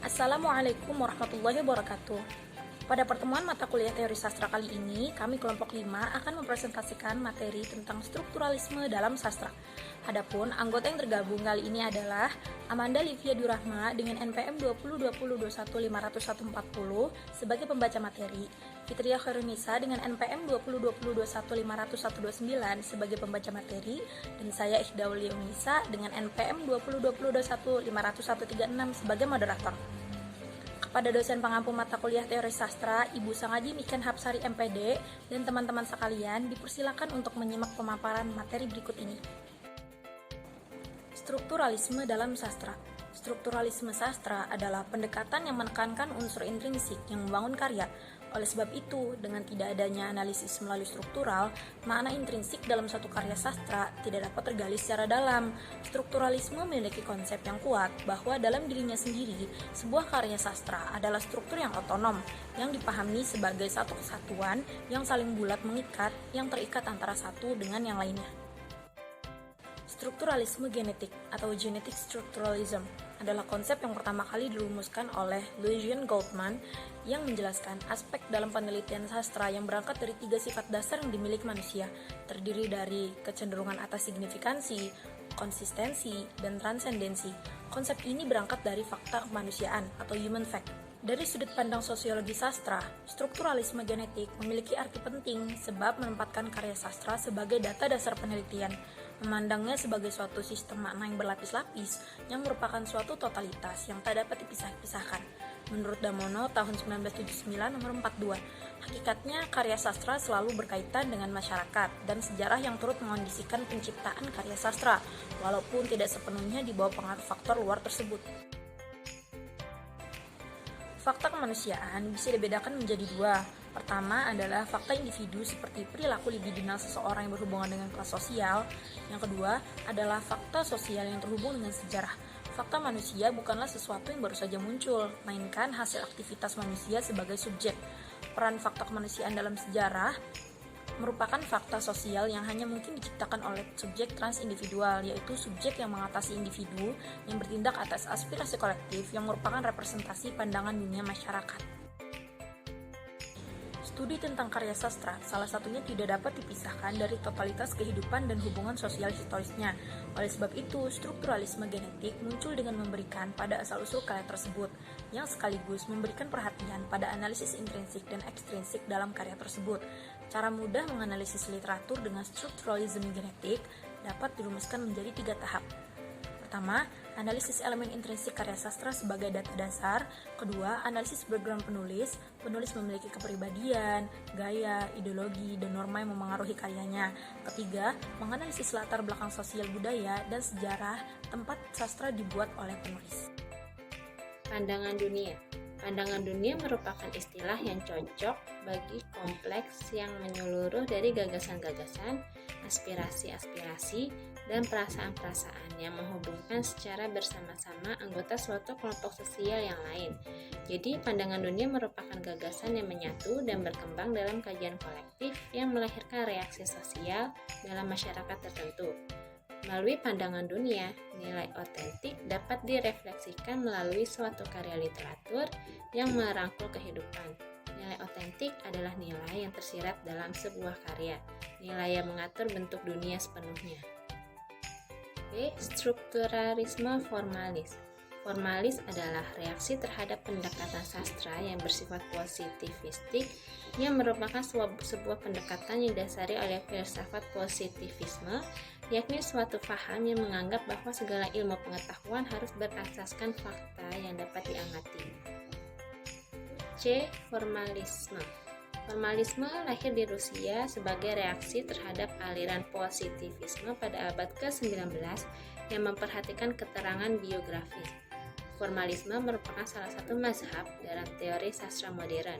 Assalamualaikum warahmatullahi wabarakatuh. Pada pertemuan mata kuliah teori sastra kali ini, kami kelompok 5 akan mempresentasikan materi tentang strukturalisme dalam sastra. Adapun anggota yang tergabung kali ini adalah Amanda Livia Durahma dengan NPM 2020215140 sebagai pembaca materi, Fitria Khairunisa dengan NPM 2020215129 sebagai pembaca materi, dan saya Ikhdaul Yunisa dengan NPM 2020215136 sebagai moderator. Kepada dosen pengampu mata kuliah teori sastra, Ibu Sangaji Miken Hapsari MPD, dan teman-teman sekalian dipersilakan untuk menyimak pemaparan materi berikut ini. Strukturalisme dalam sastra. Strukturalisme sastra adalah pendekatan yang menekankan unsur intrinsik yang membangun karya. Oleh sebab itu, dengan tidak adanya analisis melalui struktural, makna intrinsik dalam suatu karya sastra tidak dapat tergali secara dalam. Strukturalisme memiliki konsep yang kuat bahwa dalam dirinya sendiri, sebuah karya sastra adalah struktur yang otonom, yang dipahami sebagai satu kesatuan yang saling bulat mengikat, yang terikat antara satu dengan yang lainnya. Strukturalisme genetik atau genetic structuralism adalah konsep yang pertama kali dirumuskan oleh Lucian Goldman yang menjelaskan aspek dalam penelitian sastra yang berangkat dari 3 sifat dasar yang dimiliki manusia, terdiri dari kecenderungan atas signifikansi, konsistensi, dan transendensi. Konsep ini berangkat dari fakta kemanusiaan atau human fact. Dari sudut pandang sosiologi sastra, strukturalisme genetik memiliki arti penting sebab menempatkan karya sastra sebagai data dasar penelitian, memandangnya sebagai suatu sistem makna yang berlapis-lapis yang merupakan suatu totalitas yang tak dapat dipisah-pisahkan. Menurut Damono tahun 1979 nomor 42, hakikatnya karya sastra selalu berkaitan dengan masyarakat dan sejarah yang turut mengondisikan penciptaan karya sastra, walaupun tidak sepenuhnya di bawah pengaruh faktor luar tersebut. Fakta kemanusiaan bisa dibedakan menjadi 2. Pertama adalah fakta individu seperti perilaku libidinal seseorang yang berhubungan dengan kelas sosial. Yang kedua adalah fakta sosial yang terhubung dengan sejarah. Fakta manusia bukanlah sesuatu yang baru saja muncul, melainkan hasil aktivitas manusia sebagai subjek. Peran fakta kemanusiaan dalam sejarah merupakan fakta sosial yang hanya mungkin diciptakan oleh subjek transindividual, yaitu subjek yang mengatasi individu yang bertindak atas aspirasi kolektif yang merupakan representasi pandangan dunia masyarakat. Studi tentang karya sastra salah satunya tidak dapat dipisahkan dari totalitas kehidupan dan hubungan sosial historisnya. Oleh sebab itu, strukturalisme genetik muncul dengan memberikan pada asal-usul karya tersebut, yang sekaligus memberikan perhatian pada analisis intrinsik dan ekstrinsik dalam karya tersebut. Cara mudah menganalisis literatur dengan strukturalisme genetik dapat dirumuskan menjadi 3 tahap. Pertama, analisis elemen intrinsik karya sastra sebagai data dasar. Kedua, analisis background penulis. Penulis memiliki kepribadian, gaya, ideologi, dan norma yang memengaruhi karyanya. Ketiga, menganalisis latar belakang sosial budaya dan sejarah tempat sastra dibuat oleh penulis. Pandangan dunia. Pandangan dunia merupakan istilah yang cocok bagi kompleks yang menyeluruh dari gagasan-gagasan, aspirasi-aspirasi, dan perasaan-perasaan yang menghubungkan secara bersama-sama anggota suatu kelompok sosial yang lain. Jadi, pandangan dunia merupakan gagasan yang menyatu dan berkembang dalam kajian kolektif yang melahirkan reaksi sosial dalam masyarakat tertentu. Melalui pandangan dunia, nilai otentik dapat direfleksikan melalui suatu karya literatur yang merangkul kehidupan. Nilai otentik adalah nilai yang tersirat dalam sebuah karya, nilai yang mengatur bentuk dunia sepenuhnya. B. Strukturalisme formalis. Formalis adalah reaksi terhadap pendekatan sastra yang bersifat positivistik yang merupakan sebuah pendekatan yang didasari oleh filsafat positivisme, yakni suatu paham yang menganggap bahwa segala ilmu pengetahuan harus berasaskan fakta yang dapat diamati. C. Formalisme. Formalisme lahir di Rusia sebagai reaksi terhadap aliran positivisme pada abad ke-19 yang memperhatikan keterangan biografis. Formalisme merupakan salah satu mazhab dalam teori sastra modern.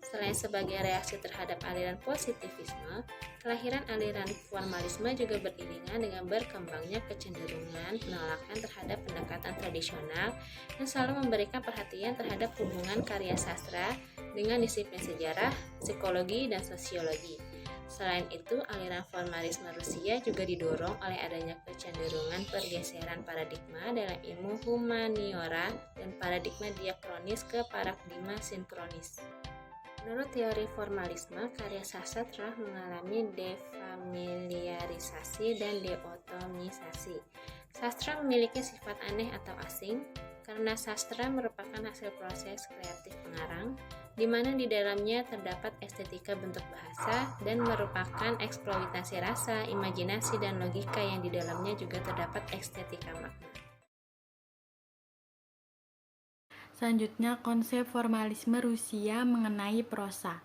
Selain sebagai reaksi terhadap aliran positivisme, kelahiran aliran formalisme juga beriringan dengan berkembangnya kecenderungan penolakan terhadap pendekatan tradisional yang selalu memberikan perhatian terhadap hubungan karya sastra dengan disiplin sejarah, psikologi, dan sosiologi. Selain itu, aliran formalisme Rusia juga didorong oleh adanya kecenderungan pergeseran paradigma dalam ilmu humaniora dan paradigma diakronis ke paradigma sinkronis. Menurut teori formalisme, karya sastra telah mengalami defamiliarisasi dan deotomisasi. Sastra memiliki sifat aneh atau asing, karena sastra merupakan hasil proses kreatif pengarang, di mana di dalamnya terdapat estetika bentuk bahasa dan merupakan eksploitasi rasa, imajinasi, dan logika yang di dalamnya juga terdapat estetika makna. Selanjutnya, konsep formalisme Rusia mengenai prosa.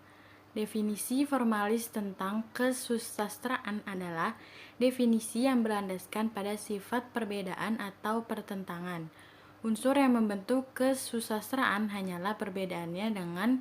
Definisi formalis tentang kesusastraan adalah definisi yang berlandaskan pada sifat perbedaan atau pertentangan. Unsur yang membentuk kesusastraan hanyalah perbedaannya dengan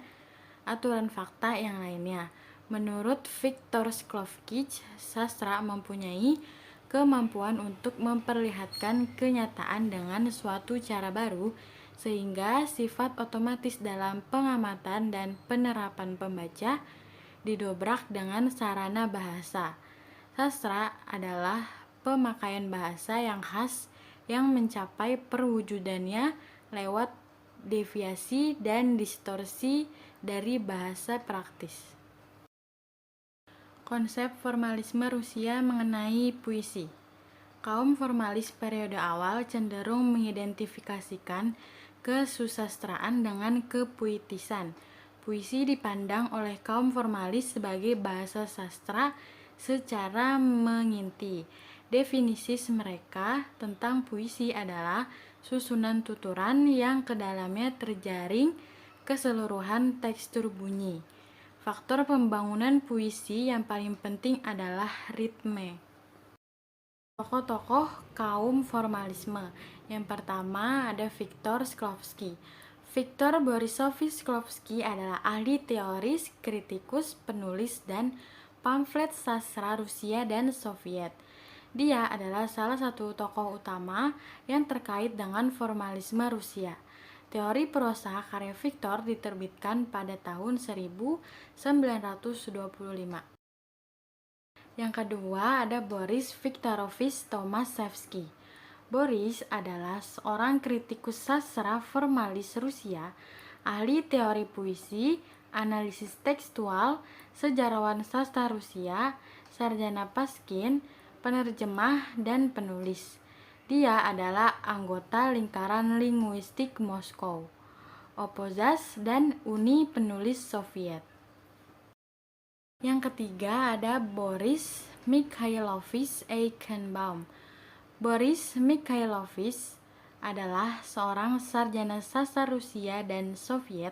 aturan fakta yang lainnya. Menurut Viktor Shklovich, sastra mempunyai kemampuan untuk memperlihatkan kenyataan dengan suatu cara baru, sehingga sifat otomatis dalam pengamatan dan penerapan pembaca didobrak dengan sarana bahasa. Sastra adalah pemakaian bahasa yang khas yang mencapai perwujudannya lewat deviasi dan distorsi dari bahasa praktis. Konsep formalisme Rusia mengenai puisi. Kaum formalis periode awal cenderung mengidentifikasikan kesusastraan dengan kepuitisan. Puisi dipandang oleh kaum formalis sebagai bahasa sastra secara menginti. Definisi mereka tentang puisi adalah susunan tuturan yang kedalamnya terjaring keseluruhan tekstur bunyi. Faktor pembangunan puisi yang paling penting adalah ritme. Tokoh-tokoh kaum formalisme. Yang pertama ada Viktor Shklovsky. Viktor Borisovich Shklovsky adalah ahli teoris, kritikus, penulis, dan pamflet sastra Rusia dan Soviet. Dia adalah salah satu tokoh utama yang terkait dengan formalisme Rusia. Teori prosa karya Viktor diterbitkan pada tahun 1925. Yang kedua ada Boris Viktorovich Tomaszewski. Boris adalah seorang kritikus sastra formalis Rusia, ahli teori puisi, analisis tekstual, sejarawan sastra Rusia, sarjana paskin, penerjemah, dan penulis. Dia adalah anggota lingkaran linguistik Moskow, Opozas, dan Uni Penulis Soviet. Yang ketiga ada Boris Mikhailovich Eichenbaum. Boris Mikhailovich adalah seorang sarjana sastra Rusia dan Soviet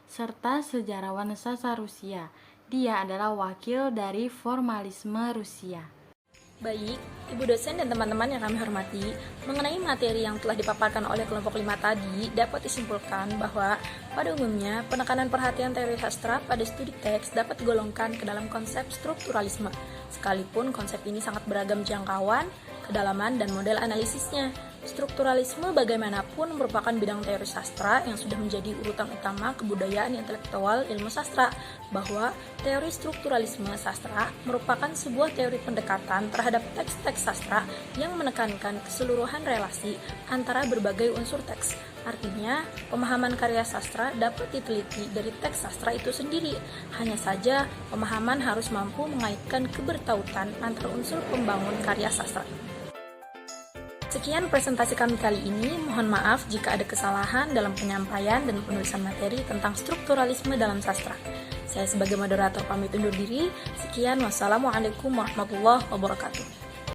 serta sejarawan sastra Rusia. Dia adalah wakil dari formalisme Rusia. Baik, Ibu dosen dan teman-teman yang kami hormati, mengenai materi yang telah dipaparkan oleh kelompok 5 tadi, dapat disimpulkan bahwa pada umumnya penekanan perhatian teori sastra pada studi teks dapat digolongkan ke dalam konsep strukturalisme, sekalipun konsep ini sangat beragam jangkauan, kedalaman, dan model analisisnya. Strukturalisme bagaimanapun merupakan bidang teori sastra yang sudah menjadi urutan utama kebudayaan intelektual ilmu sastra, bahwa teori strukturalisme sastra merupakan sebuah teori pendekatan terhadap teks-teks sastra yang menekankan keseluruhan relasi antara berbagai unsur teks. Artinya, pemahaman karya sastra dapat diteliti dari teks sastra itu sendiri. Hanya saja, pemahaman harus mampu mengaitkan kebertautan antara unsur pembangun karya sastra. Sekian presentasi kami kali ini. Mohon maaf jika ada kesalahan dalam penyampaian dan penulisan materi tentang strukturalisme dalam sastra. Saya sebagai moderator pamit undur diri. Sekian, wassalamualaikum warahmatullahi wabarakatuh.